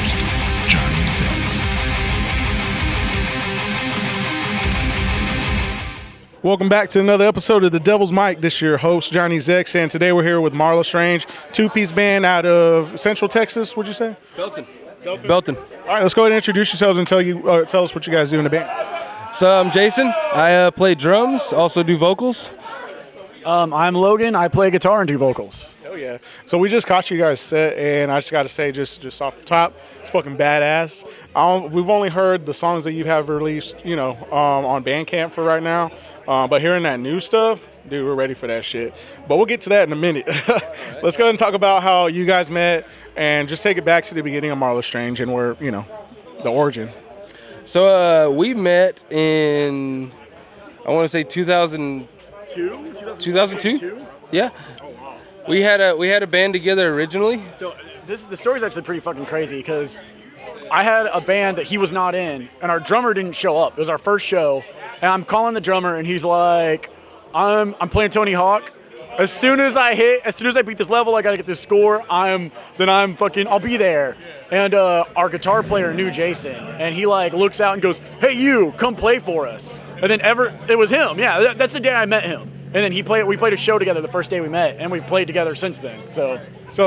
host, Johnny Zex. Welcome back to another episode of The Devil's Mic. This is your host, Johnny Zex, and today we're here with MARLA Strange, two-piece band out of Central Texas, would you say? Belton. All right, let's go ahead and introduce yourselves and tell us what you guys do in the band. So I'm Jason. I play drums, also do vocals. I'm Logan. I play guitar and do vocals. Oh yeah. So we just caught you guys set, and I just got to say, just off the top, it's fucking badass. We've only heard the songs that you have released, on Bandcamp for right now. But hearing that new stuff, dude, we're ready for that shit. But we'll get to that in a minute. Let's go ahead and talk about how you guys met, and just take it back to the beginning of MARLA Strange and where, the origin. So we met in, I want to say 2002. 2002? Yeah. Oh, wow. We had a band together originally. So the story's actually pretty fucking crazy because I had a band that he was not in, and our drummer didn't show up. It was our first show, and I'm calling the drummer, and he's like, I'm playing Tony Hawk. As soon as I beat this level, I gotta get this score. I'll be there. And our guitar player knew Jason, and he looks out and goes, "Hey, you, come play for us." And then it was him. Yeah, that's the day I met him. And then we played a show together the first day we met, and we've played together since then. So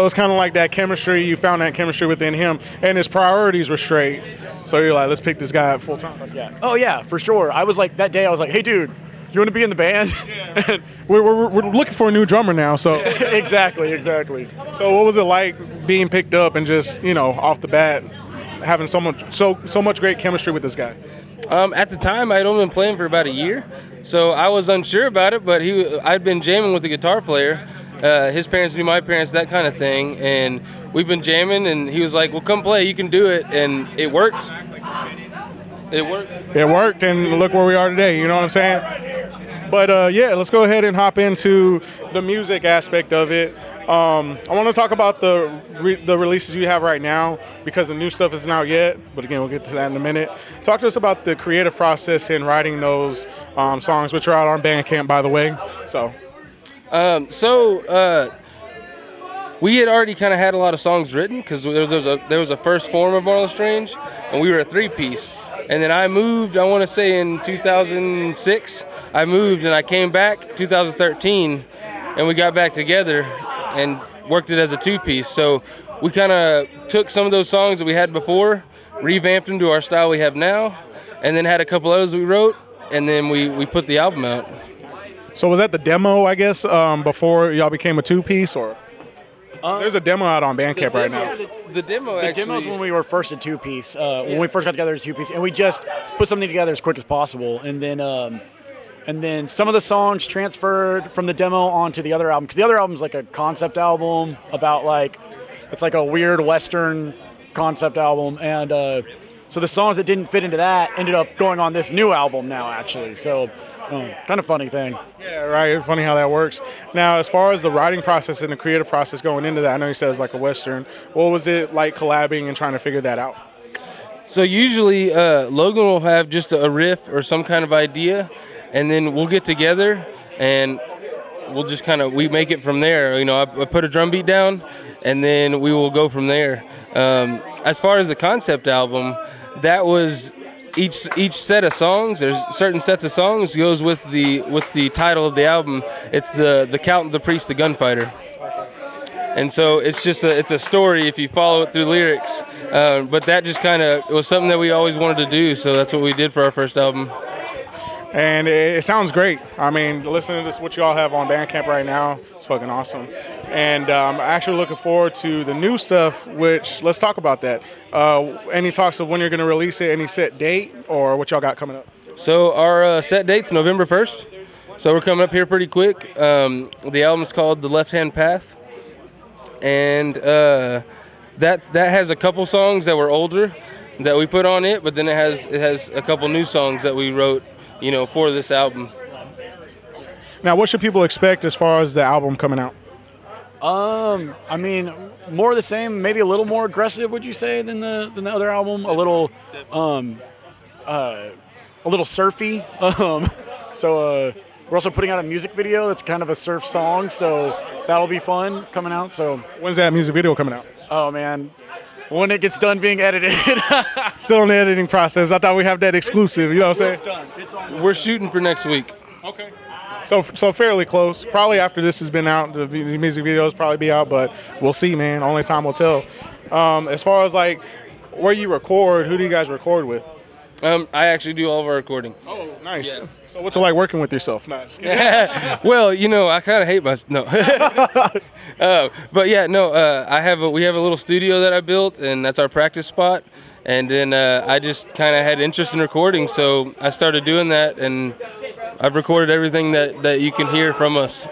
it's kind of like that chemistry. You found that chemistry within him, and his priorities were straight. So you're like, let's pick this guy up full time. Yeah. Oh yeah, for sure. That day I was like, "Hey, dude, you want to be in the band?" Yeah. we're looking for a new drummer now. So exactly. So what was it like being picked up and just off the bat having so much great chemistry with this guy? At the time, I'd only been playing for about a year, so I was unsure about it. But I'd been jamming with the guitar player. His parents knew my parents, that kind of thing, and we've been jamming. And he was like, "Well, come play. You can do it," and it worked. It worked, and look where we are today. You know what I'm saying? But let's go ahead and hop into the music aspect of it. I want to talk about the releases you have right now because the new stuff isn't out yet. But again, we'll get to that in a minute. Talk to us about the creative process in writing those songs, which are out on Bandcamp, by the way. We had already kind of had a lot of songs written because there was a first form of MARLA Strange, and we were a three-piece. And then I moved, I want to say in 2006, I moved and I came back 2013, and we got back together and worked it as a two-piece. So we kind of took some of those songs that we had before, revamped them to our style we have now, and then had a couple others we wrote, and then we put the album out. So was that the demo, I guess, before y'all became a two-piece, or? There's a demo out on Bandcamp right now. The demo demo's when we were first a two-piece, when we first got together as a two-piece, and we just put something together as quick as possible, and then some of the songs transferred from the demo onto the other album, because the other album's like a concept album about it's like a weird Western concept album, and so the songs that didn't fit into that ended up going on this new album now, actually. So kind of funny thing. Yeah, right. Funny how that works. Now, as far as the writing process and the creative process going into that, I know you said it's like a Western. What was it like collabing and trying to figure that out? So usually Logan will have just a riff or some kind of idea, and then we'll get together and we'll just we make it from there. I put a drum beat down, and then we will go from there. As far as the concept album, that was each set of songs. There's certain sets of songs goes with the title of the album. It's the Count, the Priest, the Gunfighter. And so it's a story if you follow it through lyrics. But that just it was something that we always wanted to do, so that's what we did for our first album. And it sounds great. I mean, listening to this, what you all have on Bandcamp right now, it's fucking awesome. And I'm actually looking forward to the new stuff, which, let's talk about that. Any talks of when you're going to release it, any set date, or what y'all got coming up? So our set date's November 1st. So we're coming up here pretty quick. The album's called The Left Hand Path. And that has a couple songs that were older that we put on it, but then it has a couple new songs that we wrote for this album. Now, what should people expect as far as the album coming out? I mean, more of the same, maybe a little more aggressive, would you say, than the other album? A little surfy. So we're also putting out a music video that's kind of a surf song, so that'll be fun coming out. So when's that music video coming out? Oh man, when it gets done being edited. Still in the editing process. I thought we have that exclusive. You know what I'm saying? It's done. It's on. We're shooting for next week. Okay. So fairly close. Probably after this has been out, the music videos probably be out, but we'll see, man. Only time will tell. As far as like where you record, who do you guys record with? I actually do all of our recording. Oh, nice. Yeah. So what's it like working with yourself? Nah, just kidding. Well, I kind of hate myself. No. But yeah, no. We have a little studio that I built, and that's our practice spot. And then I just kind of had interest in recording, so I started doing that, and I've recorded everything that you can hear from us.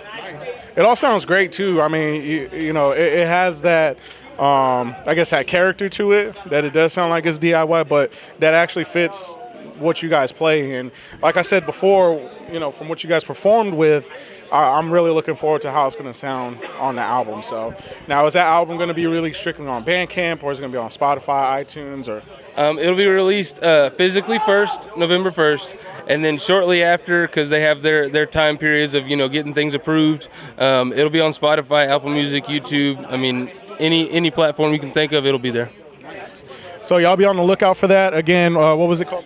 It all sounds great too. I mean, it has that, I guess, that character to it, that it does sound like it's DIY, but that actually fits what you guys play. And like I said before, from what you guys performed with, I'm really looking forward to how it's going to sound on the album. So now, is that album going to be released strictly on Bandcamp, or is it going to be on Spotify, iTunes, or? It'll be released physically first, November 1st, and then shortly after, because they have their time periods of getting things approved. It'll be on Spotify, Apple Music, YouTube. I mean, any platform you can think of, it'll be there. Nice. So y'all be on the lookout for that. Again, what was it called?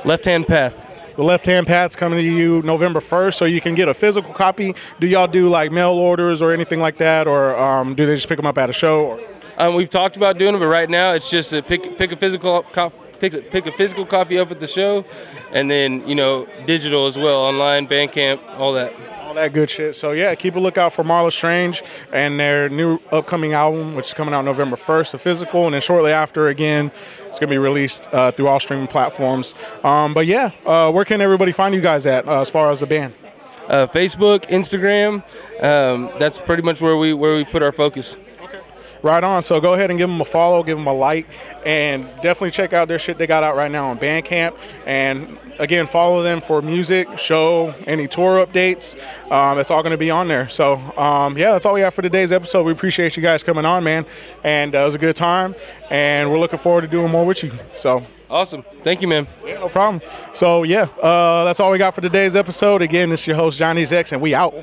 Left Hand Path. The Left Hand Path's coming to you November 1st, so you can get a physical copy. Do y'all do like mail orders or anything like that, or do they just pick them up at a show? Or? We've talked about doing it, but right now it's just pick a physical copy up at the show, and then digital as well, online, Bandcamp, all that. All that good shit. So yeah, keep a lookout for Marla Strange and their new upcoming album, which is coming out November 1st, the physical, and then shortly after, again, it's gonna be released through all streaming platforms. But yeah, where can everybody find you guys at as far as the band? Facebook, Instagram. That's pretty much where we put our focus. Right on. So go ahead and give them a follow, give them a like, and definitely check out their shit they got out right now on Bandcamp. And again, follow them for music, show, any tour updates. It's all going to be on there. So yeah, that's all we have for today's episode. We appreciate you guys coming on, man. And it was a good time. And we're looking forward to doing more with you. So awesome. Thank you, man. Yeah, no problem. So yeah, that's all we got for today's episode. Again, this is your host, Johnny Zex, and we out.